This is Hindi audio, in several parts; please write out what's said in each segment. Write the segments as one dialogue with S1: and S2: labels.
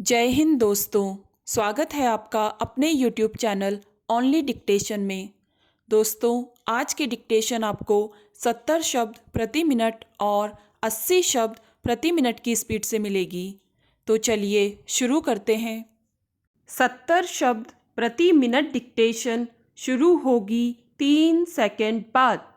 S1: जय हिंद दोस्तों। स्वागत है आपका अपने यूट्यूब चैनल ओनली डिक्टेशन में। दोस्तों, आज की डिक्टेशन आपको 70 शब्द प्रति मिनट और 80 शब्द प्रति मिनट की स्पीड से मिलेगी। तो चलिए शुरू करते हैं। 70 शब्द प्रति मिनट डिक्टेशन शुरू होगी 3 सेकंड बाद।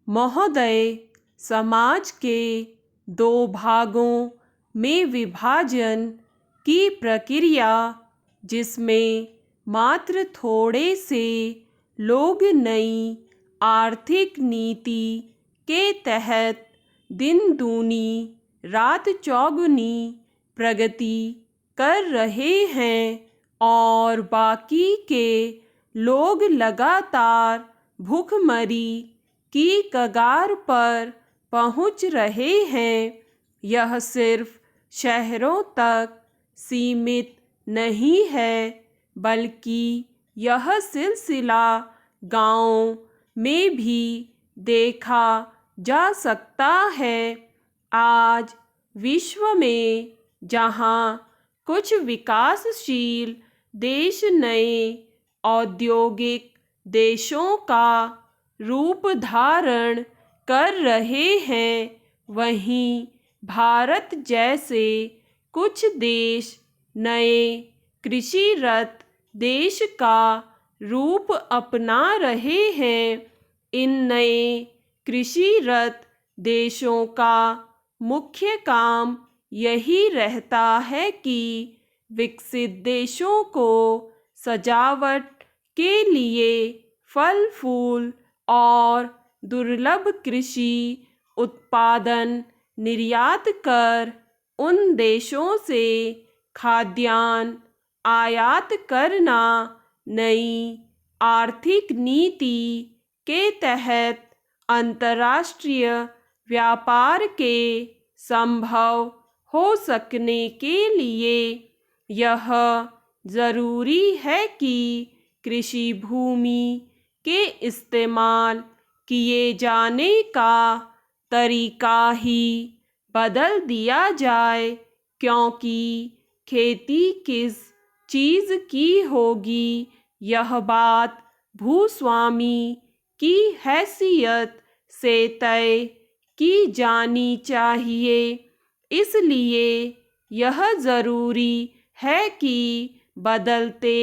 S1: महोदय, समाज के 2 भागों में विभाजन की प्रक्रिया, जिसमें मात्र थोड़े से लोग नई आर्थिक नीति के तहत दिन दूनी रात चौगुनी प्रगति कर रहे हैं और बाकी के लोग लगातार भूखमरी की कगार पर पहुंच रहे हैं, यह सिर्फ शहरों तक सीमित नहीं है, बल्कि यह सिलसिला गांवों में भी देखा जा सकता है। आज विश्व में जहां कुछ विकासशील देश नए औद्योगिक देशों का रूप धारण कर रहे हैं, वहीं भारत जैसे कुछ देश नए कृषिरत देश का रूप अपना रहे हैं। इन नए कृषिरत देशों का मुख्य काम यही रहता है कि विकसित देशों को सजावट के लिए फल फूल और दुर्लभ कृषि उत्पादन निर्यात कर उन देशों से खाद्यान्न आयात करना नई आर्थिक नीति के तहत अंतर्राष्ट्रीय व्यापार के संभव हो सकने के लिए। यह जरूरी है कि कृषि भूमि के इस्तेमाल किए जाने का तरीका ही बदल दिया जाए, क्योंकि खेती किस चीज़ की होगी, यह बात भूस्वामी की हैसियत से तय की जानी चाहिए। इसलिए यह ज़रूरी है कि बदलते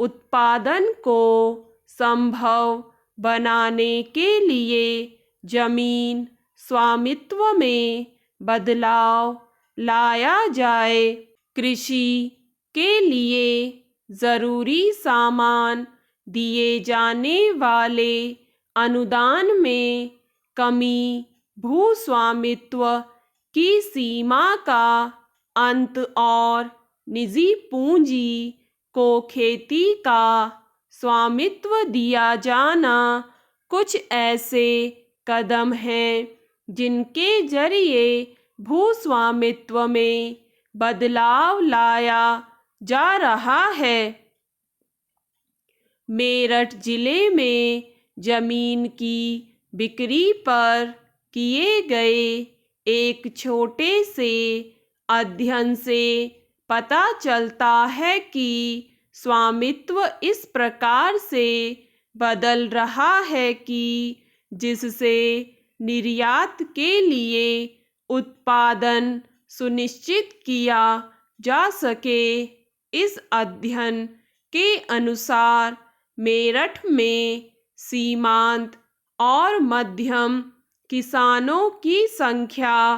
S1: उत्पादन को संभव बनाने के लिए जमीन स्वामित्व में बदलाव लाया जाए। कृषि के लिए ज़रूरी सामान दिए जाने वाले अनुदान में कमी, भूस्वामित्व की सीमा का अंत और निजी पूंजी को खेती का स्वामित्व दिया जाना कुछ ऐसे कदम हैं जिनके जरिए भूस्वामित्व में बदलाव लाया जा रहा है। मेरठ जिले में जमीन की बिक्री पर किए गए एक छोटे से अध्ययन से पता चलता है कि स्वामित्व इस प्रकार से बदल रहा है कि जिससे निर्यात के लिए उत्पादन सुनिश्चित किया जा सके। इस अध्ययन के अनुसार मेरठ में सीमांत और मध्यम किसानों की संख्या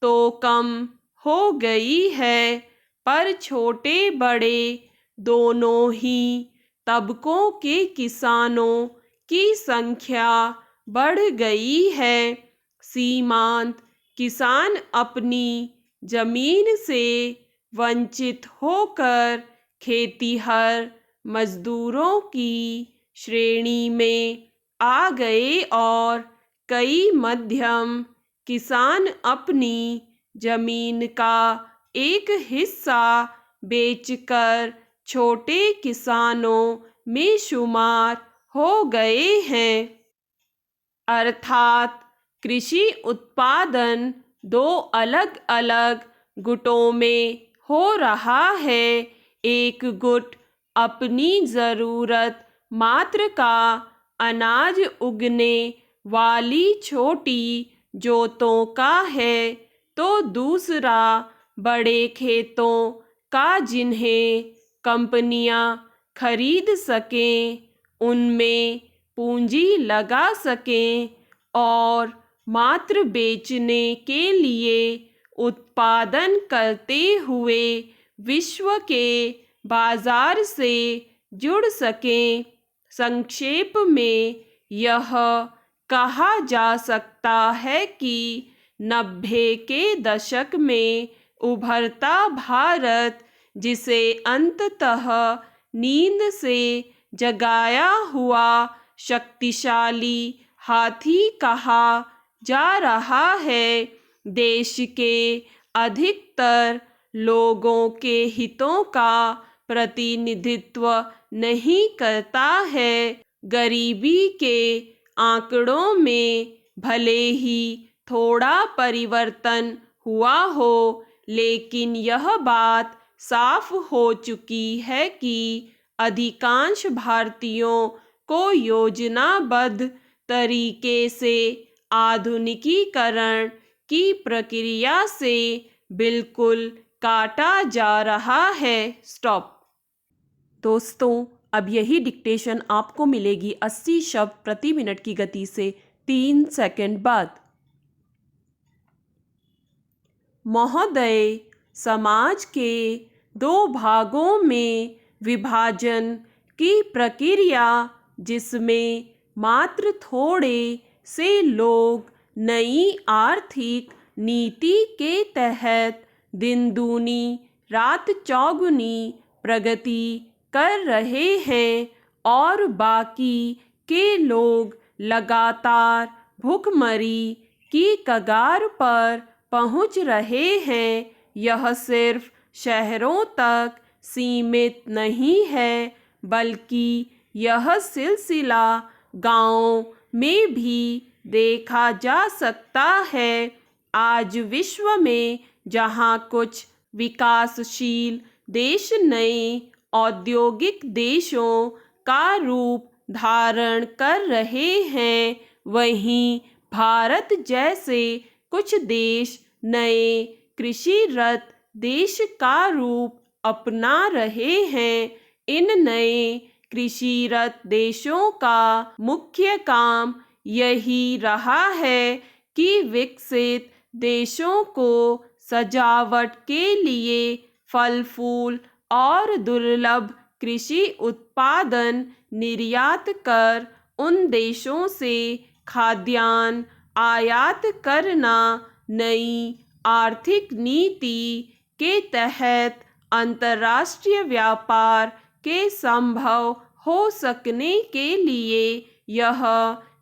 S1: तो कम हो गई है, पर छोटे बड़े दोनों ही तबकों के किसानों की संख्या बढ़ गई है। सीमांत किसान अपनी जमीन से वंचित होकर खेतीहर मजदूरों की श्रेणी में आ गए और कई मध्यम किसान अपनी जमीन का एक हिस्सा बेचकर छोटे किसानों में शुमार हो गए हैं। अर्थात कृषि उत्पादन 2 अलग अलग गुटों में हो रहा है एक गुट अपनी ज़रूरत मात्र का अनाज उगने वाली छोटी जोतों का है, तो दूसरा बड़े खेतों का जिन्हें कंपनियां खरीद सकें, उनमें पूंजी लगा सकें और मात्र बेचने के लिए उत्पादन करते हुए विश्व के बाजार से जुड़ सकें। संक्षेप में यह कहा जा सकता है कि 90 के दशक में उभरता भारत, जिसे अंततः नींद से जगाया हुआ शक्तिशाली हाथी कहा जा रहा है, देश के अधिकतर लोगों के हितों का प्रतिनिधित्व नहीं करता है। गरीबी के आंकड़ों में भले ही थोड़ा परिवर्तन हुआ हो, लेकिन यह बात साफ हो चुकी है कि अधिकांश भारतीयों को योजनाबद्ध तरीके से आधुनिकीकरण की प्रक्रिया से बिल्कुल काटा जा रहा है। स्टॉप। दोस्तों, अब यही डिक्टेशन आपको मिलेगी 80 शब्द प्रति मिनट की गति से 3 सेकंड बाद। महोदय, समाज के 2 भागों में विभाजन की प्रक्रिया, जिसमें मात्र थोड़े से लोग नई आर्थिक नीति के तहत दिन दूनी रात चौगुनी प्रगति कर रहे हैं और बाकी के लोग लगातार भुखमरी की कगार पर पहुंच रहे हैं। यह सिर्फ शहरों तक सीमित नहीं है, बल्कि यह सिलसिला गांवों में भी देखा जा सकता है। आज विश्व में जहां कुछ विकासशील देश नए औद्योगिक देशों का रूप धारण कर रहे हैं, वहीं भारत जैसे कुछ देश नए कृषिरत देश का रूप अपना रहे हैं। इन नए कृषिरत देशों का मुख्य काम यही रहा है कि विकसित देशों को सजावट के लिए फल फूल और दुर्लभ कृषि उत्पादन निर्यात कर उन देशों से खाद्यान्न आयात करना नई आर्थिक नीति के तहत अंतर्राष्ट्रीय व्यापार के संभव हो सकने के लिए यह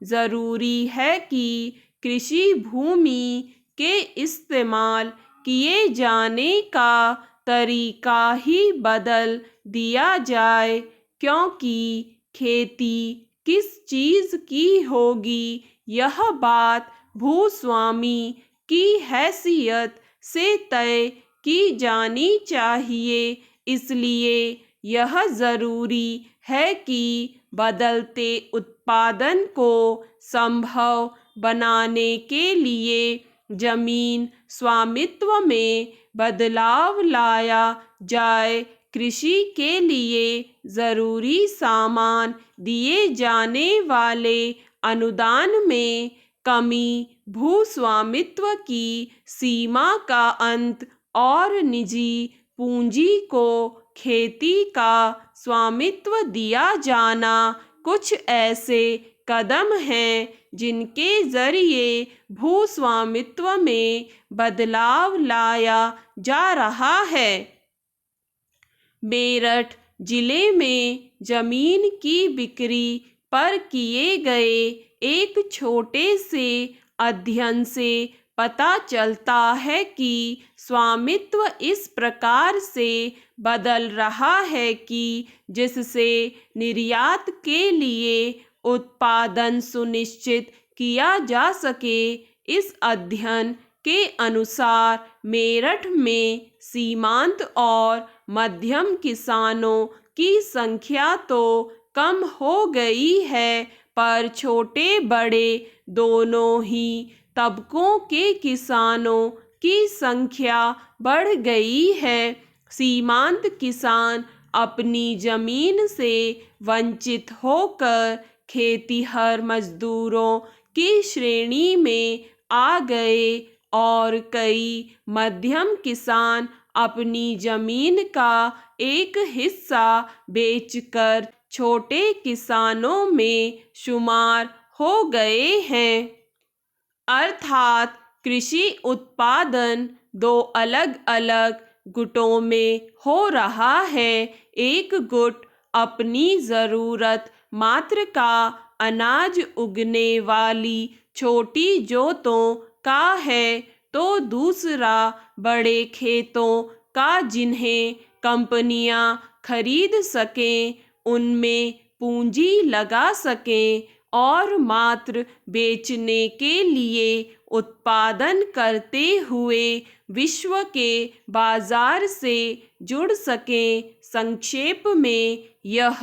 S1: ज़रूरी है कि कृषि भूमि के इस्तेमाल किए जाने का तरीका ही बदल दिया जाए, क्योंकि खेती किस चीज़ की होगी यह बात भूस्वामी की हैसियत से तय की जानी चाहिए। इसलिए यह ज़रूरी है कि बदलते उत्पादन को संभव बनाने के लिए जमीन स्वामित्व में बदलाव लाया जाए, कृषि के लिए ज़रूरी सामान दिए जाने वाले अनुदान में कमी, भूस्वामित्व की सीमा का अंत और निजी पूंजी को खेती का स्वामित्व दिया जाना कुछ ऐसे कदम हैं जिनके ज़रिए भूस्वामित्व में बदलाव लाया जा रहा है। मेरठ जिले में जमीन की बिक्री पर किए गए एक छोटे से अध्ययन से पता चलता है कि स्वामित्व इस प्रकार से बदल रहा है कि जिससे निर्यात के लिए उत्पादन सुनिश्चित किया जा सके। इस अध्ययन
S2: के अनुसार मेरठ में सीमांत और मध्यम किसानों की संख्या तो कम हो गई है, पर छोटे बड़े दोनों ही तबकों के किसानों की संख्या बढ़ गई है। सीमांत किसान अपनी जमीन से वंचित होकर खेतीहर मजदूरों की श्रेणी में आ गए और कई मध्यम किसान अपनी जमीन का एक हिस्सा बेचकर छोटे किसानों में शुमार हो गए हैं। अर्थात कृषि उत्पादन दो अलग अलग गुटों में हो रहा है। एक गुट अपनी ज़रूरत मात्र का अनाज उगने वाली छोटी जोतों का है, तो दूसरा बड़े खेतों का जिन्हें कंपनियां खरीद सकें, उनमें पूंजी लगा सकें और मात्र बेचने के लिए उत्पादन करते हुए विश्व के बाजार से जुड़ सकें। संक्षेप में यह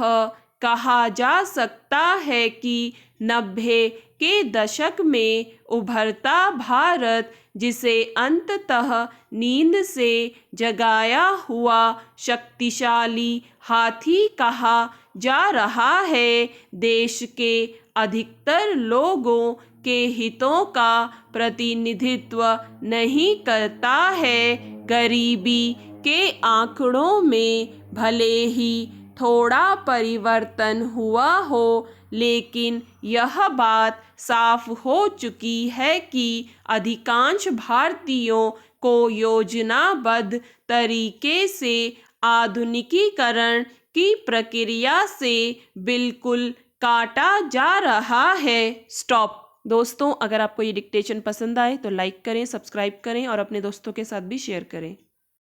S2: कहा जा सकता है कि 90 के दशक में उभरता भारत, जिसे अंततः नींद से जगाया हुआ शक्तिशाली हाथी कहा जा रहा है, देश के अधिकतर लोगों के हितों का प्रतिनिधित्व नहीं करता है। गरीबी के आंकड़ों में भले ही थोड़ा परिवर्तन हुआ हो, लेकिन यह बात साफ हो चुकी है कि अधिकांश भारतीयों को योजनाबद्ध तरीके से आधुनिकीकरण की प्रक्रिया से बिल्कुल काटा जा रहा है। स्टॉप। दोस्तों, अगर आपको ये डिक्टेशन पसंद आए तो लाइक करें, सब्सक्राइब करें और अपने दोस्तों के साथ भी शेयर करें।